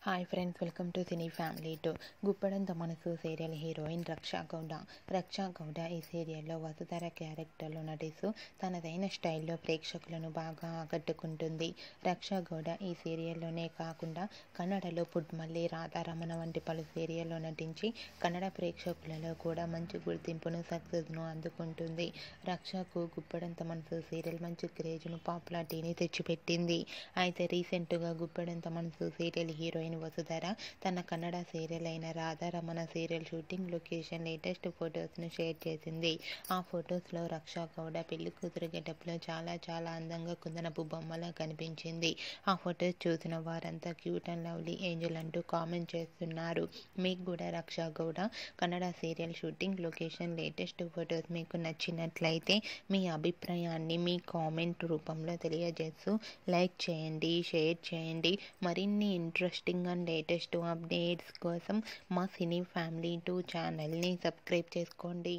Hi friends, welcome to cine family two. Guppedantha Manasu serial heroine రక్షా గౌడ ఈ సీరియల్లో వసుధర క్యారెక్టర్లో నటిస్తూ తనదైన స్టైల్లో ప్రేక్షకులను బాగా ఆకట్టుకుంటుంది. రక్షా గౌడ ఈ సీరియల్లోనే కాకుండా కన్నడలో పుడ్మల్లి, రాధారమణ వంటి పలు సీరియల్లో నటించి కన్నడ ప్రేక్షకులలో కూడా మంచి గుర్తింపును, సక్సెస్ను అందుకుంటుంది. రక్షకు గుప్పడంత మనసు సీరియల్ మంచి క్రేజ్ను, పాపులారిటీని తెచ్చిపెట్టింది. అయితే రీసెంట్గా గుప్పడంత మనసు సీరియల్ హీరోయిన్ వసుధర తన కన్నడ సీరియల్ అయిన Radharamana serial shooting location latest ఫొటోస్ను షేర్ చేసింది. ఆ ఫొటోస్లో రక్షా గౌడ పెళ్లి కూతురు గెటప్లో చాలా అందంగా కుందనపు బొమ్మలా కనిపించింది. ఆ ఫొటోస్ చూసిన వారంతా క్యూట్ అండ్ లవ్లీ ఏంజల్ అంటూ కామెంట్ చేస్తున్నారు. మీకు కూడా Raksha Gowda Kannada serial shooting location latest photos మీకు నచ్చినట్లయితే మీ అభిప్రాయాన్ని మీ కామెంట్ రూపంలో తెలియజేస్తూ లైక్ చేయండి, షేర్ చేయండి. మరిన్ని ఇంట్రెస్టింగ్ అండ్ లేటెస్ట్ అప్డేట్స్ కోసం మా సినీ ఫ్యామిలీ 2 ఛానల్ని సబ్స్క్రైబ్ చేసుకోండి.